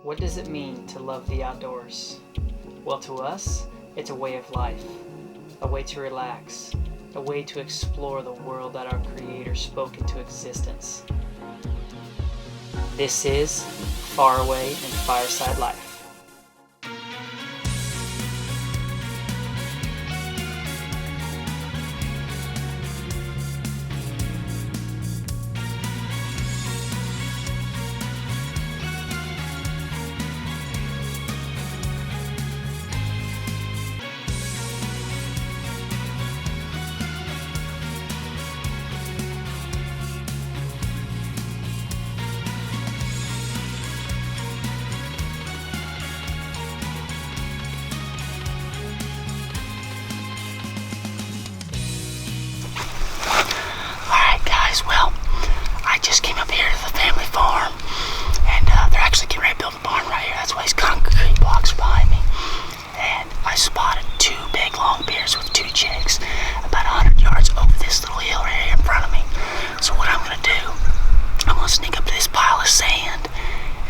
What does it mean to love the outdoors? Well, to us, it's a way of life, a way to relax, a way to explore the world that our Creator spoke into existence. This is Faraway and Fireside Life. Well, I just came up here to the family farm, and they're actually getting ready to build a barn right here. That's why these concrete blocks are behind me. And I spotted two big long bears with two chicks about 100 yards over this little hill right here in front of me. So what I'm going to do, I'm going to sneak up to this pile of sand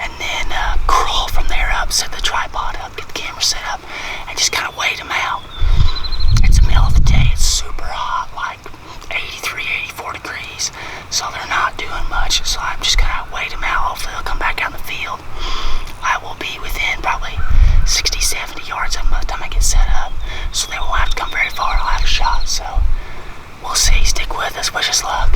and then crawl from there up, set the tripod up, get the camera set up, and just kind of wait them out. It's the middle of the day. It's super hot, like 83, 84 degrees, so they're not doing much, so I'm just gonna wait them out. Hopefully they'll come back out in the field. I will be within probably 60, 70 yards of them by the time I get set up, so they won't have to come very far. I'll have a shot, so we'll see. Stick with us. Wish us luck.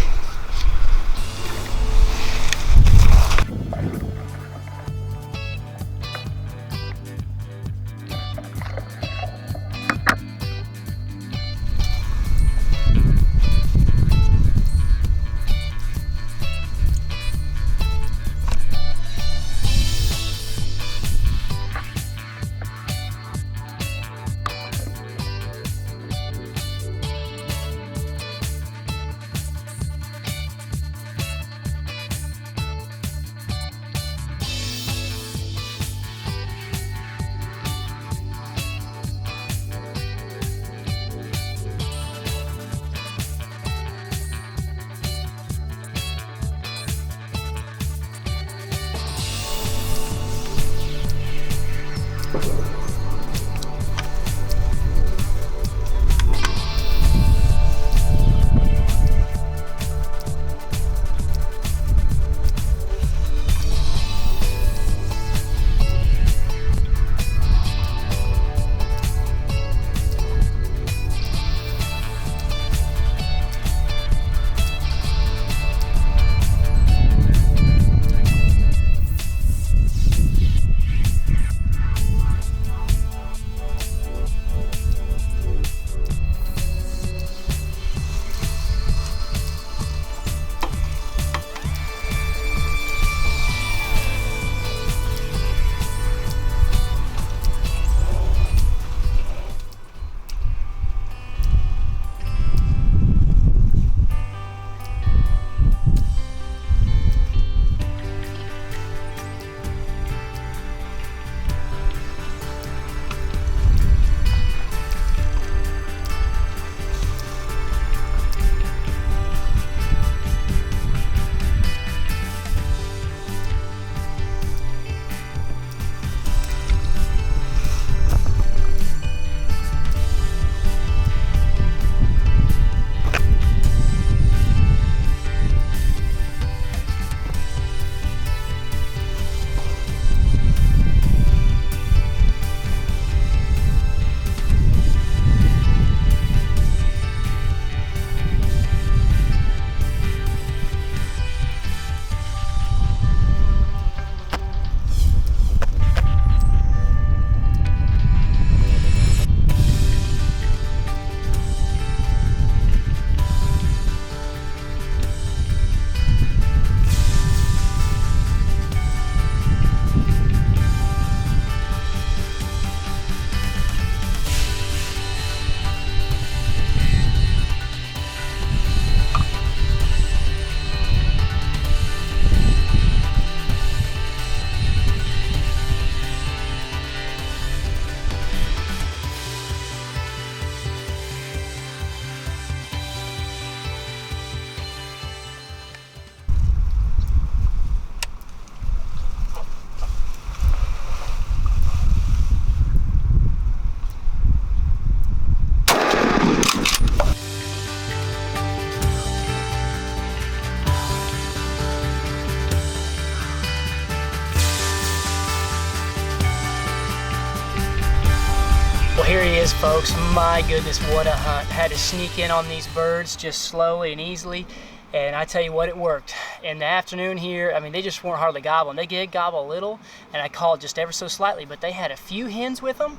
here he is, folks. My goodness, what a hunt. Had to sneak in on these birds just slowly and easily, and I tell you what, it worked. In the afternoon here, I mean, they just weren't hardly gobbling. They did gobble a little, and I called just ever so slightly, but they had a few hens with them,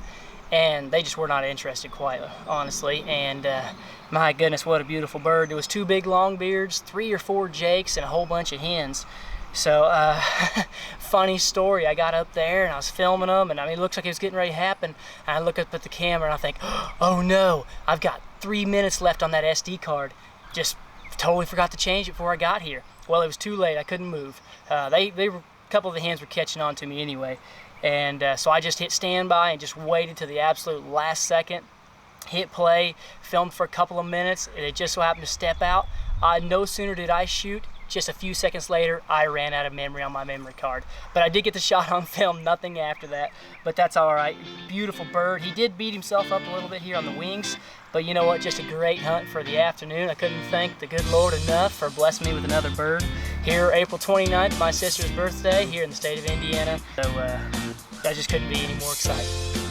and they just were not interested quite, honestly. And my goodness, what a beautiful bird. There was 2 big longbeards, 3 or 4 jakes, and a whole bunch of hens. So, funny story, I got up there and I was filming them, and I mean, it looks like it was getting ready to happen. And I look up at the camera and I think, oh no, I've got 3 minutes left on that SD card. Just totally forgot to change it before I got here. Well, it was too late, I couldn't move. A couple of the hens were catching on to me anyway. And so I just hit standby and just waited to the absolute last second. Hit play, filmed for a couple of minutes, and it just so happened to step out. No sooner did I shoot, just a few seconds later, I ran out of memory on my memory card. But I did get the shot on film, nothing after that. But that's all right. Beautiful bird. He did beat himself up a little bit here on the wings. But you know what? Just a great hunt for the afternoon. I couldn't thank the good Lord enough for blessing me with another bird. Here, April 29th, my sister's birthday here in the state of Indiana. So I just couldn't be any more excited.